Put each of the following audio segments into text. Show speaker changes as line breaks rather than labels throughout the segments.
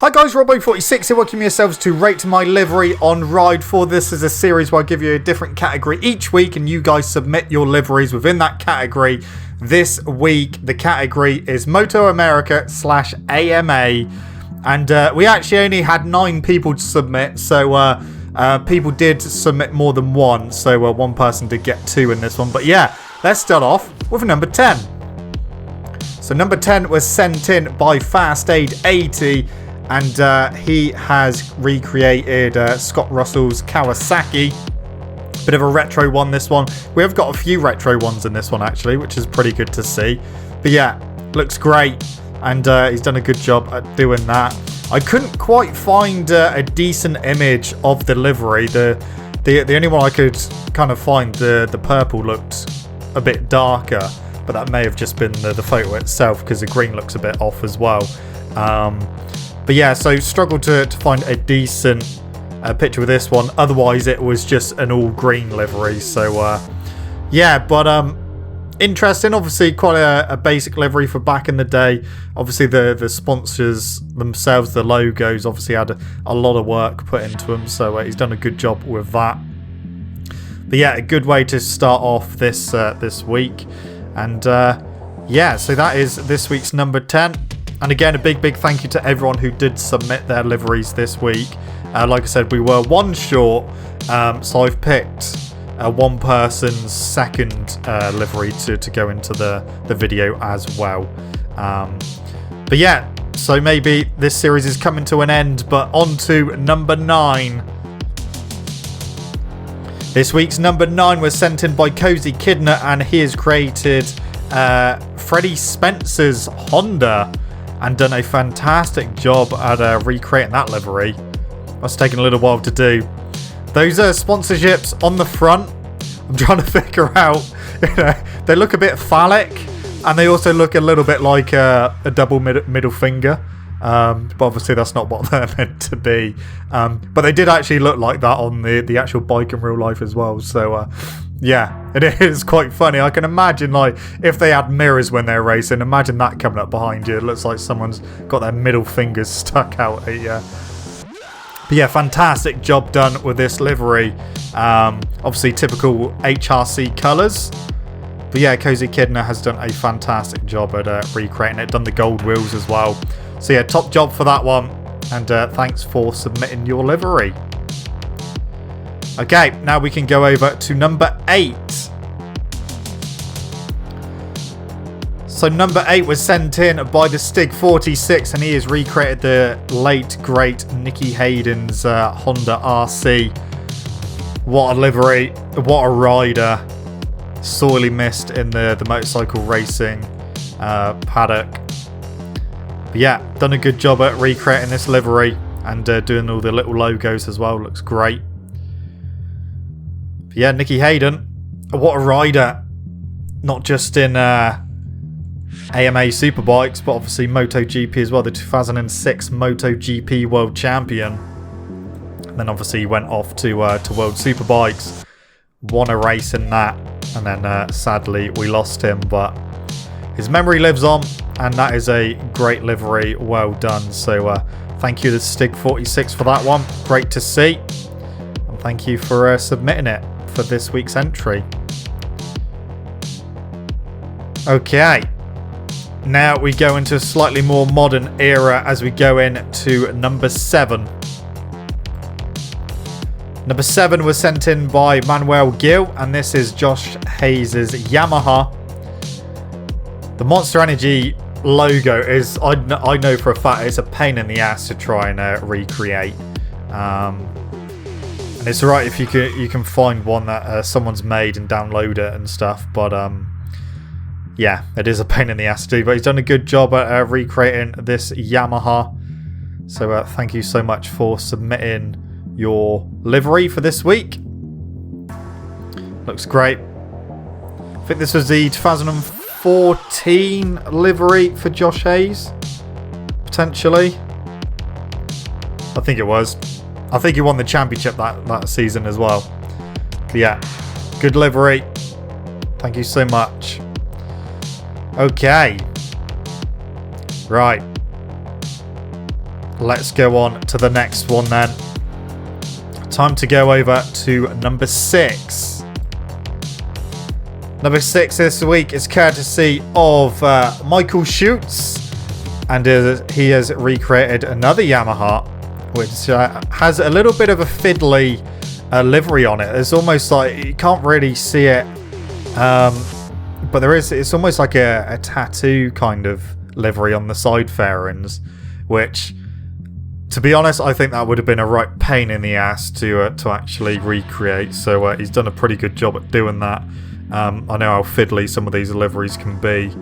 Hi guys, Robbo46 here, welcome yourselves to Rate My Livery on Ride 4. This is a series where I give you a different category each week and you guys submit your liveries within that category. This week the category is MotoAmerica / AMA, and we actually only had 9 people to submit, so people did submit more than one, so one person did get 2 in this one. But yeah, let's start off with number 10. So number 10 was sent in by Fast Aid 80. And he has recreated Scott Russell's Kawasaki. Bit of a retro one, this one. We have got a few retro ones in this one, actually, which is pretty good to see. But yeah, looks great. And he's done a good job at doing that. I couldn't quite find a decent image of the livery. The only one I could kind of find, the purple looked a bit darker. But that may have just been the photo itself, because the green looks a bit off as well. But yeah, so struggled to find a decent picture with this one. Otherwise, it was just an all green livery. So yeah, but interesting. Obviously, quite a basic livery for back in the day. Obviously, the sponsors themselves, the logos, obviously had a lot of work put into them. So he's done a good job with that. But yeah, a good way to start off this week. And yeah, so that is this week's number 10. And again, a big thank you to everyone who did submit their liveries this week. Like I said, we were one short, so I've picked one person's second livery to go into the video as well. But yeah, so maybe this series is coming to an end, but on to number 9. This week's number 9 was sent in by CozyKidner, and he has created Freddie Spencer's Honda. And done a fantastic job at recreating that livery. That's taken a little while to do. Those sponsorships on the front, I'm trying to figure out. They look a bit phallic, and they also look a little bit like a double middle finger. But obviously that's not what they're meant to be. But they did actually look like that on the actual bike in real life as well. So yeah, it is quite funny. I can imagine, like, if they had mirrors when they're racing, imagine that coming up behind you. It looks like someone's got their middle fingers stuck out at you. But yeah, fantastic job done with this livery. Obviously typical HRC colours. But yeah, CozyKidner has done a fantastic job at recreating it. Done the gold wheels as well. So yeah, top job for that one. And thanks for submitting your livery. Okay, now we can go over to number 8. So number 8 was sent in by the Stig46, and he has recreated the late great Nicky Hayden's Honda RC. What a livery, what a rider. Sorely missed in the motorcycle racing paddock. But yeah, done a good job at recreating this livery and doing all the little logos as well. Looks great. But yeah, Nicky Hayden, what a rider. Not just in AMA Superbikes, but obviously MotoGP as well. The 2006 MotoGP World Champion. And then obviously he went off to World Superbikes. Won a race in that. And then sadly we lost him. But his memory lives on. And that is a great livery. Well done. So thank you to Stig46 for that one. Great to see. And thank you for submitting it for this week's entry. Okay. Now we go into a slightly more modern era as we go into number 7. Number 7 was sent in by Manuel Gil, and this is Josh Hayes' Yamaha. The Monster Energy logo is, I know for a fact, it's a pain in the ass to try and recreate. And it's alright if you can find one that someone's made and download it and stuff, but yeah, it is a pain in the ass to do. But he's done a good job at recreating this Yamaha. So thank you so much for submitting your livery for this week. Looks great. I think this was the 2014 livery for Josh Hayes, potentially. I think it was. I think he won the championship that season as well. But yeah, good livery. Thank you so much. Okay. Right. let's go on to the next one then. Time to go over to number 6. Number 6 this week is courtesy of Michael Schutz, and he has recreated another Yamaha, which has a little bit of a fiddly livery on it. It's almost like you can't really see it, but there is. It's almost like a tattoo kind of livery on the side fairings, which, to be honest, I think that would have been a right pain in the ass to actually recreate. So he's done a pretty good job at doing that. I know how fiddly some of these liveries can be,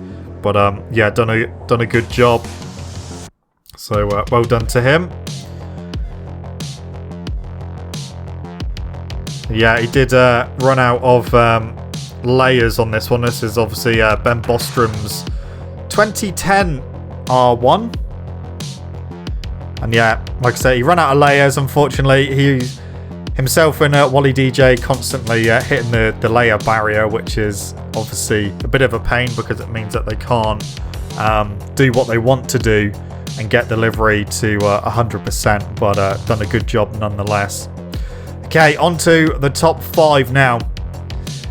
but yeah, done a good job. So well done to him. Yeah, he did run out of layers on this one. This is obviously Ben Bostrom's 2010 R1. And yeah, like I say, he ran out of layers, unfortunately. He himself and Wally DJ constantly hitting the layer barrier, which is obviously a bit of a pain because it means that they can't do what they want to do and get the livery to 100%, but done a good job nonetheless. Okay, on to the top 5 now.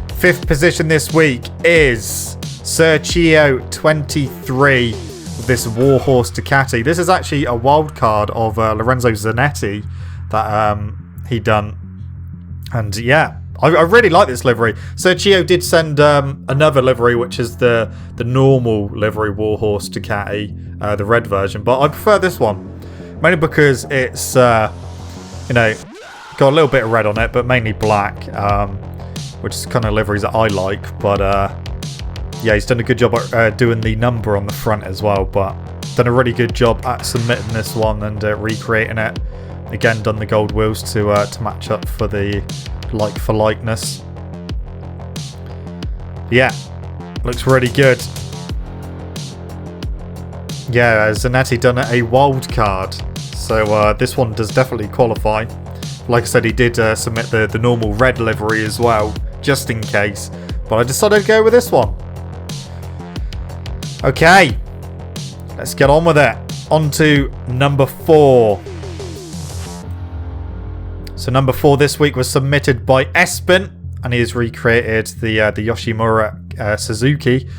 5th position this week is Sir Chio XXIII with this Warhorse Ducati. This is actually a wild card of Lorenzo Zanetti that he done. And yeah, I really like this livery. Sir Chio did send another livery, which is the normal livery Warhorse Ducati, the red version. But I prefer this one, mainly because it's, got a little bit of red on it, but mainly black, which is kind of liveries that I like. But yeah, he's done a good job at doing the number on the front as well, but done a really good job at submitting this one and recreating it. Again, done the gold wheels to match up for the like for likeness. Yeah, looks really good. Yeah, Zanetti done a wild card, so this one does definitely qualify. Like I said, he did submit the normal red livery as well, just in case. But I decided to go with this one. Okay, let's get on with it. On to number 4. So number 4 this week was submitted by Espen, and he has recreated the Yoshimura Suzuki,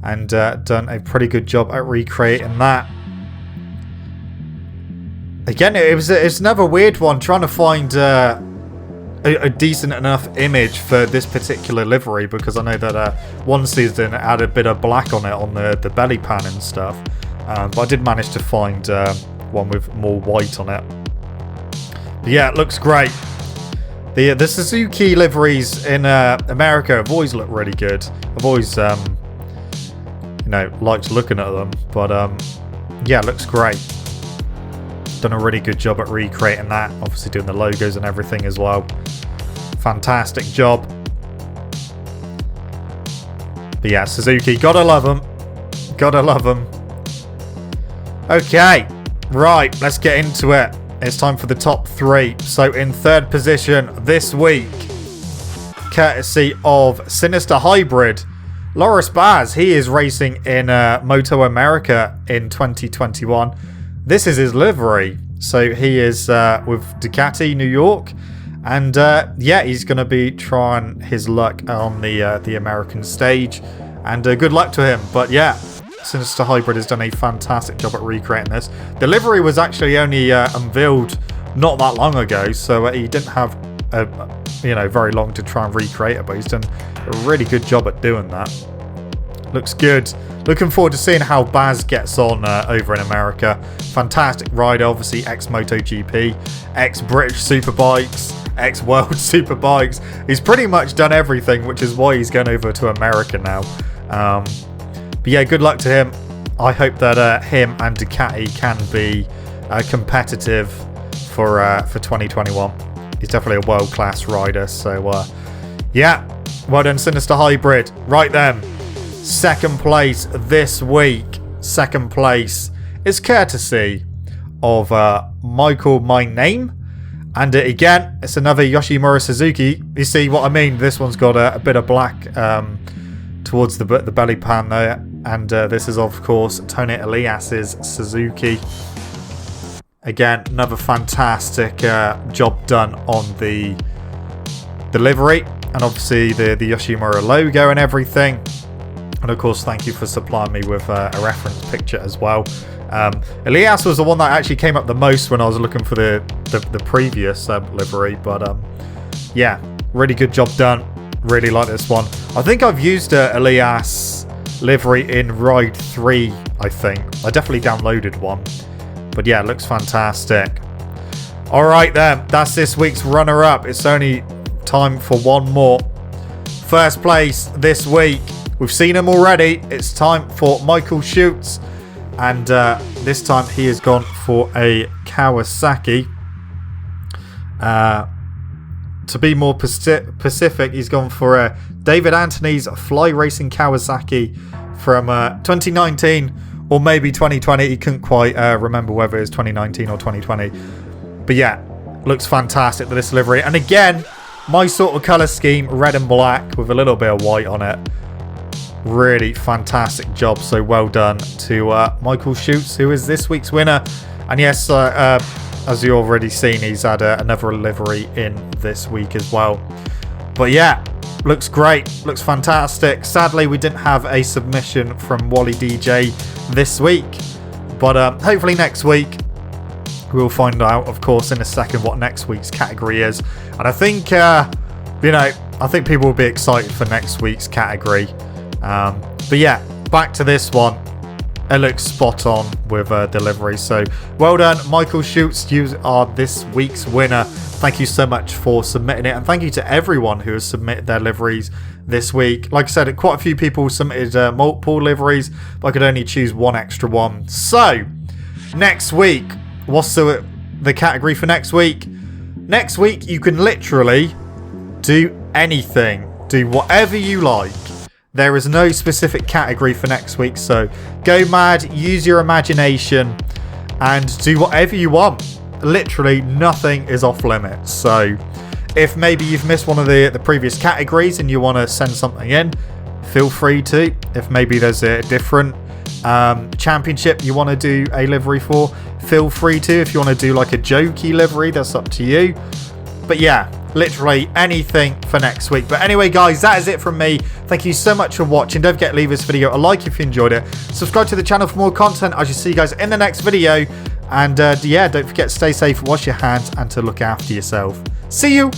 and done a pretty good job at recreating that. Again, it's another weird one, trying to find a decent enough image for this particular livery, because I know that one season it had a bit of black on it on the belly pan and stuff, but I did manage to find one with more white on it. But yeah, it looks great. The Suzuki liveries in America have always looked really good. I've always liked looking at them, but yeah, it looks great. Done a really good job at recreating that, obviously doing the logos and everything as well. Fantastic job. But yeah, Suzuki, gotta love them. Gotta love them. Okay, right, let's get into it. It's time for the top 3. So in 3rd position this week, courtesy of Synyster Hybrid, Loris Baz. He is racing in MotoAmerica in 2021. This is his livery. So he is with Ducati New York, and yeah, he's going to be trying his luck on the American stage, and good luck to him. But yeah, Synyster Hybrid has done a fantastic job at recreating this. The livery was actually only unveiled not that long ago, so he didn't have very long to try and recreate it, but he's done a really good job at doing that. Looks good. Looking forward to seeing how Baz gets on over in America. Fantastic rider, obviously ex-MotoGP, ex-British Superbikes, ex-World Superbikes. He's pretty much done everything, which is why he's going over to America now. But yeah, good luck to him. I hope that him and Ducati can be competitive for 2021. He's definitely a world-class rider. So yeah, well done, Synyster Hybrid. Right then. 2nd place this week. 2nd place is courtesy of Michael My Name, and again it's another Yoshimura Suzuki. You see what I mean? This one's got a bit of black towards the belly pan there, and this is of course Tony Elias's Suzuki. Again, another fantastic job done on the livery, and obviously the Yoshimura logo and everything. And of course, thank you for supplying me with a reference picture as well. Elias was the one that actually came up the most when I was looking for the previous livery, but yeah, really good job done. Really like this one. I think I've used Elias livery in Ride 3, I think. I definitely downloaded one. But yeah, it looks fantastic. Alright then, that's this week's runner-up. It's only time for one more. First place this week. We've seen him already. It's time for Michael Schutz. And this time he has gone for a Kawasaki. To be more specific, he's gone for a David Anthony's Fly Racing Kawasaki from 2019 or maybe 2020. He couldn't quite remember whether it was 2019 or 2020. But yeah, looks fantastic, this livery. And again, my sort of colour scheme, red and black with a little bit of white on it. Really fantastic job. So well done to Michael Schutz, who is this week's winner. And yes, as you've already seen, he's had another livery in this week as well. But yeah, looks great. Looks fantastic. Sadly, we didn't have a submission from Wally DJ this week. But hopefully next week, we'll find out, of course, in a second what next week's category is. And I think, I think people will be excited for next week's category. But yeah, back to this one. It looks spot on with delivery. So well done, Michael Schutz. You are this week's winner. Thank you so much for submitting it. And thank you to everyone who has submitted their liveries this week. Like I said, quite a few people submitted multiple liveries, but I could only choose one extra one. So next week, what's the category for next week? Next week, you can literally do anything. Do whatever you like. There is no specific category for next week, so go mad, use your imagination, and do whatever you want. Literally, nothing is off limits. So, if maybe you've missed one of the previous categories and you want to send something in, feel free to. If maybe there's a different championship you want to do a livery for, feel free to. If you want to do like a jokey livery, that's up to you. But yeah, literally anything for next week. But anyway, guys, that is it from me. Thank you so much for watching. Don't forget to leave this video a like if you enjoyed it. Subscribe to the channel for more content. I shall see you guys in the next video. And yeah, don't forget to stay safe, wash your hands, and to look after yourself. See you.